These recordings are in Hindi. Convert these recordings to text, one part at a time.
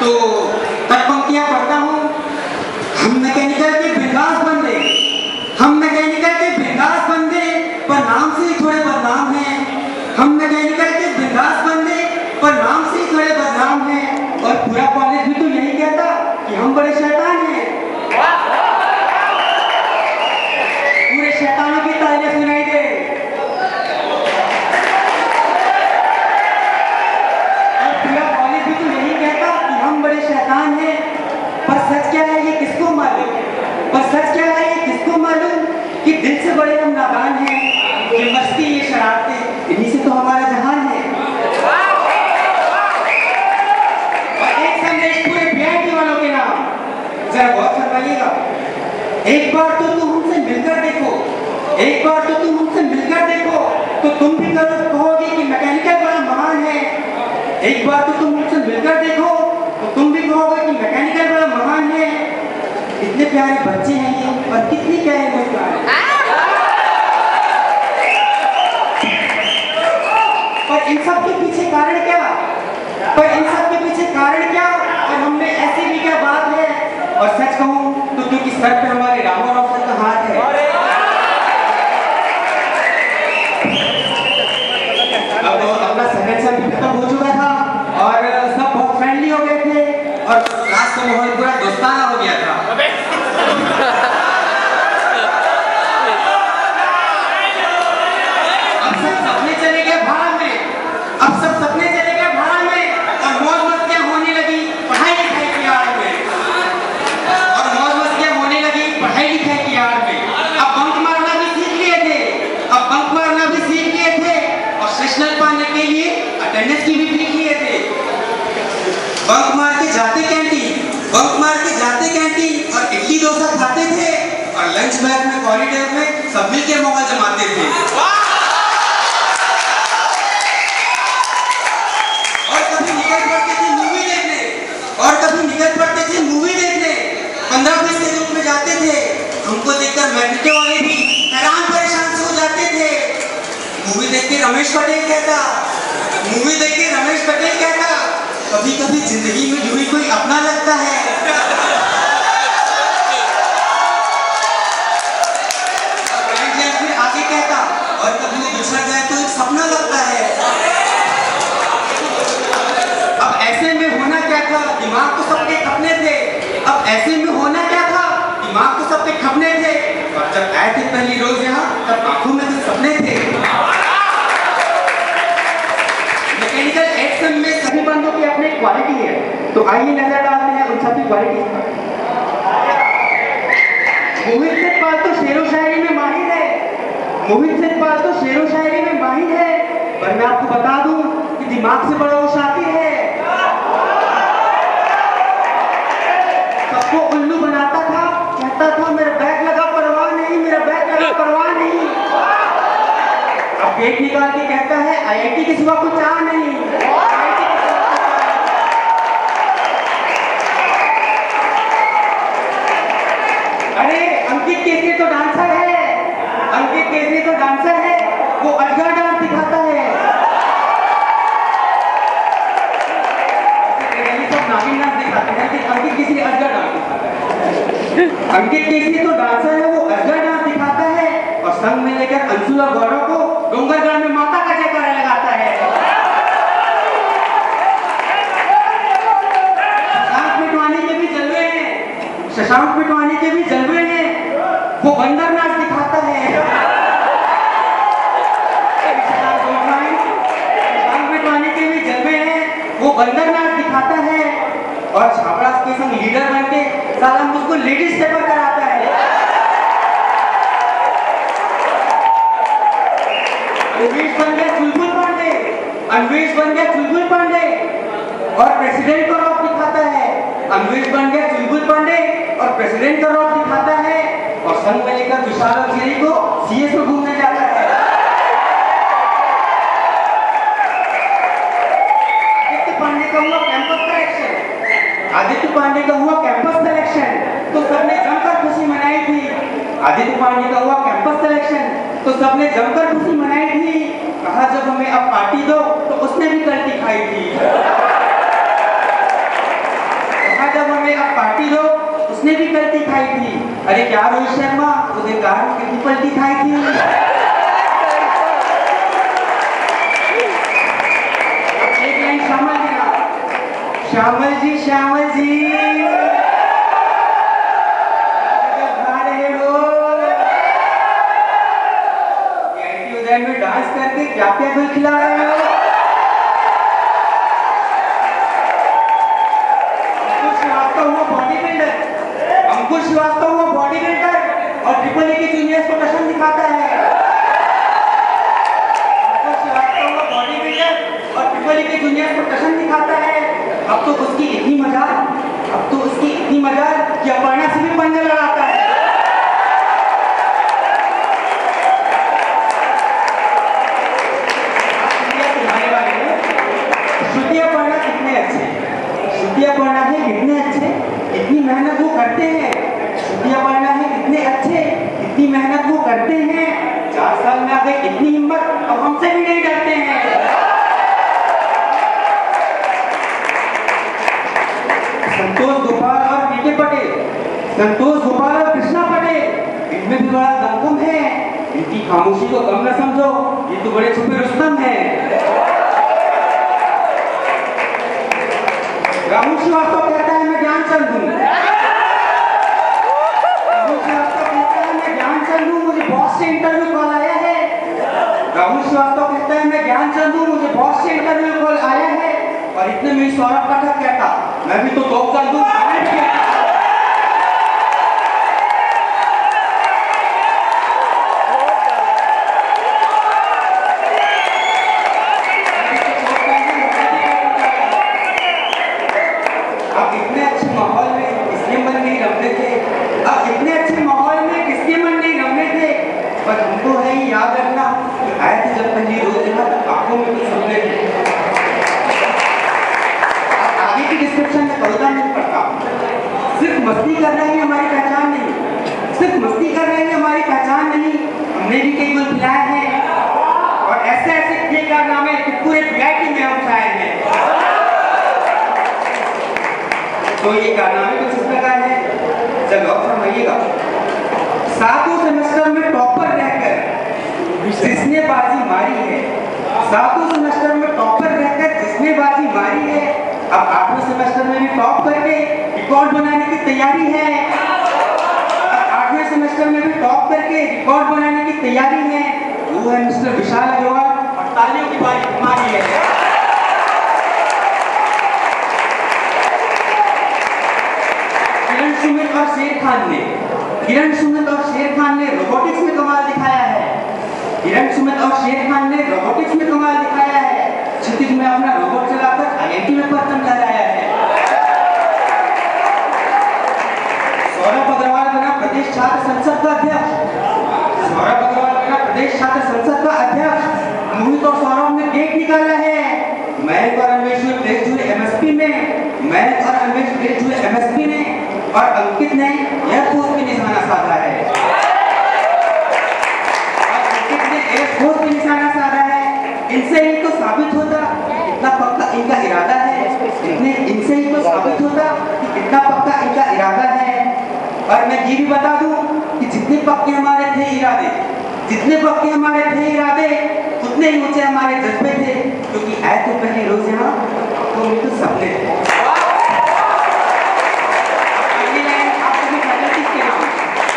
तो तब पंक्तियां पढ़ता हूँ। हम मैकेनिकल के बिंदास बंदे, हम मैकेनिकल के बिंदास बंदे, पर नाम से ही थोड़े बदनाम हैं। हम मैकेनिकल के बिंदास बंदे, पर नाम से ही थोड़े बदनाम हैं। और पूरा कॉलेज भी तो यही कहता कि हम बड़े शैतान हैं। पूरे शैतानों की तारीफ सुनाई दे। और पूरा कॉलेज भी तो यही कहता कि हम बड़े शैतान हैं। पर सच क्या है ये किसको मालूम? पर सच क्या है ये किसको मालूम कि दिल से बड़े हम नादान हैं। ये मस्ती, ये शरारतें, इन्हीं से तो हमारा जहान है। और एक संदेश पूरे बीआईटी वालों के नाम, जरा गौर फरमाइएगा। एक बार तो तुम हमसे मिलकर देखो, एक बार तो तुम हमसे मिलकर देखो, तो तुम भी कहोगे कि मैकेनिकल बड़ा महान है। एक बार तो तुम हमसे मिलकर देखो, तो तुम भी कहोगे कि मैकेनिकल बड़ा महान है। कितने प्यारे बच्चे हैं ये, और कितनी प्यारी मुस्कान। पर इन सब के पीछे कारण क्या? पर इन सब के पीछे कारण क्या? और हमने ऐसी भी क्या बात है? और सच कहूं तो क्योंकि सर पे हमारे रामा रोशन का हाथ है। अब अपना सेमेस्टर भी खत्म हो चुका था और सब बहुत फ्रेंडली हो गए थे और क्लास का माहौल पूरा दोस्ताना हो गया था। अब सब सपने चले गए भाग में, अब सब सपने चले गए भाग में, और मौज मस्तियां होने लगी पढ़ाई लिखाई की आड़ में, और मौज मस्तियां होने लगी पढ़ाई लिखाई की आड़ में। अब बंक मारना भी सीख लिए थे, अब बंक मारना भी सीख लिए थे, और सेशनल पाने के लिए अटेंडेंस की भी सीख लिए थे। बंक मार के जाते कैंटीन, बंक मार के जाते कैंटीन, और इडली डोसा खाते थे, और लंच ब्रेक में कॉरिडोर में सब मिलके मौका जमाते थे। और कभी निकल पड़ते थे मूवी देखने, और कभी निकल पड़ते थे मूवी देखने। 15-20 के ग्रुप में जाते थे, हमको देखकर मैट्रिके वाले भी हैरान परेशान से हो जाते थे। मूवी देख के रमेश पटेल कहता, मूवी देख के रमेश पटेल कहता, कभी कभी जिंदगी में जो भी कोई अपना लगता है। फिर आगे कहता, और कभी वो बिछड़ जाए तो एक सपना लगता है। अब ऐसे में होना क्या था, दिमाग तो सबके खपने थे। अब ऐसे में होना क्या था, दिमाग तो सबके खपने थे। और जब आए थे पहली रोज यहाँ, तब आंखों में तो सपने थे। मैकेनिकल एक्शन में सभी बंदों की अपनी क्वालिटी है, तो आइए नजर डालते हैं उन सभी क्वालिटी पर। मोहित सिद्धपाल तो शेरो शायरी में माहिर है, मोहित सिद्धपाल तो शेरो शायरी में माहिर है, पर मैं आपको बता दूं कि दिमाग से बड़ा वो शातिर है। सबको उल्लू बनाता था, कहता था मेरा बैग लगा परवाह नहीं, मेरा बैग लगा परवाह नहीं। अब पेट निकाल के कहता है आईआईटी के सिवा कुछ चाह नहीं। अरे अंकित केसरी तो डांसर है, अंकित केसरी तो डांसर है, वो अजगर डांस दिखाता है। सब नागिन डांस दिखाते हैं, लेकिन अंकित केसरी अजगर डांस दिखाता है। अंकित केसरी तो डांसर है, वो अजगर डांस दिखाता है, और संग में लेकर अंशुल और गौरव को डोंगरगढ़ में माता का जयकारा लगाता है। शशांक पिटवानी के भी जलवे हैं, शशांक पिटवानी के भी जलवे हैं, वो बंदर नाच दिखाता है। शशांक पिटवानी के भी जलवे हैं, वो बंदर नाच दिखाता है, और छापड़ा के संग लीडर बन के साला मुझको लेडीज स्टेपर कराता है। अन्वेष बन गया चुलबुल पांडे, अन्वेष बन गया चुलबुल पांडे, और प्रेसिडेंट का रौब दिखाता है। अन्वेष बन गया चुलबुल पांडे और प्रेसिडेंट का रौब दिखाता है, और संग में लेकर विशाल अफसरी को सीएस में घूमने जाता है। आदित्य पांडे का हुआ कैंपस सिलेक्शन, आदित्य पांडे का हुआ कैंपस सिलेक्शन, तो सबने जमकर खुशी मनाई थी। आदित्य पांडे का हुआ कैंपस सिलेक्शन, तो सबने जमकर खुशी मनाई थी। कहा जब हमें अब पार्टी दो, तो उसने भी गलती खाई थी। जब हमें अब पार्टी दो, उसने भी गलती खाई थी। अरे क्या रोहित शर्मा, उसे कार में कितनी पलटी खाई थी। एक लाइन श्यामल जी ना, श्यामल जी, श्यामल जी में डांस करके क्या क्या कोई खिला रहे हो। अंकुश श्रीवास्तव वो बॉडी बिल्डर, अंकुश श्रीवास्तव वो बॉडी बिल्डर और ट्रिपल ए के जूनियर्स को टशन दिखाता है। अंकुश श्रीवास्तव वो बॉडी बिल्डर और ट्रिपल ए के जूनियर्स को टशन दिखाता है। अब तो उसकी इतनी मजाक कि अपर्णा से भी पंजा लड़ाता है। अपर्णा है कितने अच्छे, इतनी मेहनत वो करते हैं। अपर्णा है कितने अच्छे, इतनी मेहनत वो करते हैं। 4 साल में आ गए, कितनी हिम्मत, अब हमसे भी नहीं डरते हैं। संतोष गोपाल और पीके पटेल, संतोष गोपाल और कृष्णा पटेल, इनमें भी बड़ा दमखम है। इनकी खामोशी को कम न समझो, ये तो बड़े छुपे रुस्तम है। राहुल श्रीवास्तव कहता है मैं ध्यानचंद हूँ। राहुल श्रीवास्तव कहता है मैं ध्यानचंद हूँ, मुझे बॉस से इंटरव्यू कॉल आया है। राहुल श्रीवास्तव कहता है मैं ध्यानचंद हूँ, मुझे बॉस से इंटरव्यू कॉल आया है। और इतने में सौरभ पाठक कहता मैं भी तो टॉप कर दूँ। सिर्फ मस्ती करना ही हमारी पहचान नहीं, सिर्फ मस्ती करना ही हमारी पहचान नहीं, हमने भी कई गुल खिलाए हैं और ऐसे ऐसे कारनामे पूरे वीआईपी में हम छाए हैं। तो ये कारनामे कुछ इस प्रकार है, जब आप समझिएगा। 7वें सेमेस्टर में टॉपर रहकर जिसने बाजी मारी है, 7वें सेमेस्टर में टॉपर रहकर जिसने बाजी मारी है, अब 8वें सेमेस्टर में भी टॉप करके रिकॉर्ड बनाने की तैयारी है। 8वें सेमेस्टर में भी टॉप करके रिकॉर्ड बनाने की तैयारी है। वो है मिस्टर विशाल अग्रवाल और तालियों की बारी हमारी है। किरण सुमित और शेर खान ने रोबोटिक्स में कमाल दिखाया है। किरण सुमित और शेर खान ने रोबोटिक्स में कमाल दिखाया है। क्षितिज में अपना रोबोट चलाकर आईआईटी में परचम लहराया है। सौरभ अग्रवाल बना प्रदेश छात्र संसद का अध्यक्ष। सौरभ अग्रवाल बना प्रदेश छात्र संसद का अध्यक्ष। मोहित और सौरभ ने गेट निकाला है। मयंक और अन्वेष प्लेस जुड़े एमएसपी में, मयंक और अन्वेष प्लेस जुड़े एमएसपी ने, और अंकित ने एयरफोर्स पे निशाना साधा है। अंकित ने एयरफोर्स पे निशाना साधा है। इनसे ही तो साबित होता कितना पक्का इनका इरादा है। इनसे ही तो साबित होता कि कितना पक्का इनका इरादा है। और मैं ये भी बता दूं कि जितने पक्के हमारे थे इरादे, जितने पक्के हमारे थे इरादे, उतने ही ऊंचे हमारे जज्बे थे। क्योंकि आए तो पहले रोज यहाँ तो मुझे सपने थे।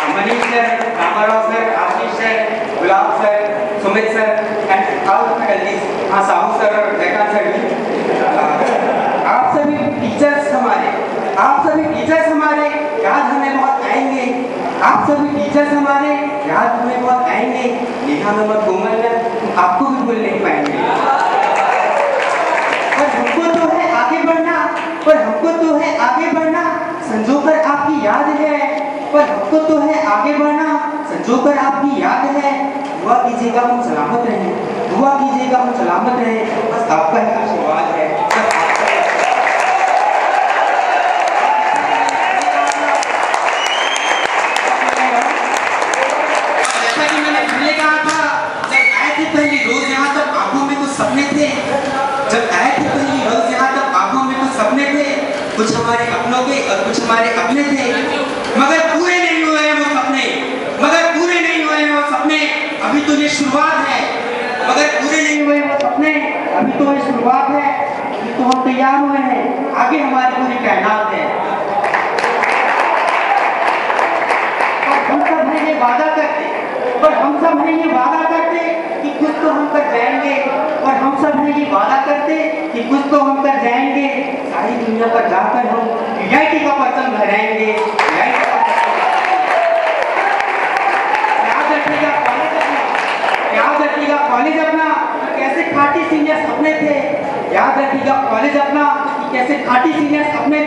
Manish sir, Ramarao sir, Ashish sir, Gulab sir, Sumit sir and all faculties, हाँ साहू सर और जयकांत सर भी, आप सभी टीचर्स हमारे याद हमें बहुत आएंगे। आप सभी टीचर्स हमारे याद हमें बहुत आएंगे। नेहा मोहम्मद कोमल आपको भी भूल नहीं पाएंगे। पर हमको तो है आगे बढ़ना, संजोकर आपकी याद है। पर हमको तो है आगे बढ़ना, संजोकर आपकी याद है। दुआ कीजिएगा हम सलामत रहें, बस आपका ही आशीर्वाद है। जैसा कि मैंने पहले कहा था, जब आए थे पहली रोज यहाँ तक आंखों में कुछ सपने थे, कुछ हमारे अपनों के और कुछ हमारे अपने थे, मगर पूरे नहीं हुए हैं वो सपने, मगर पूरे नहीं हुए हैं वो सपने, अभी तो ये शुरुआत है, मगर पूरे नहीं हुए वो सपने, अभी तो ये शुरुआत है, अभी तो हम तैयार हुए हैं, आगे हमारी पूरी कायनात है। और हम सब हैं ये वादा करते, और हम सब हैं ये वादा करते कि कुछ तो हम कर जाएंगे, और हम सब हैं ये वादा करते कि कुछ तो हम कर जाएंगे, सारी दुनिया पर जाकर हम यूआईटी का परचम लहराएंगे। याद रखिएगा कॉलेज अपना, याद रखिएगा कॉलेज अपना कैसे खाटी सीनियर सपने थे, याद रखिएगा कॉलेज अपना कैसे खाटी सीनियर सपने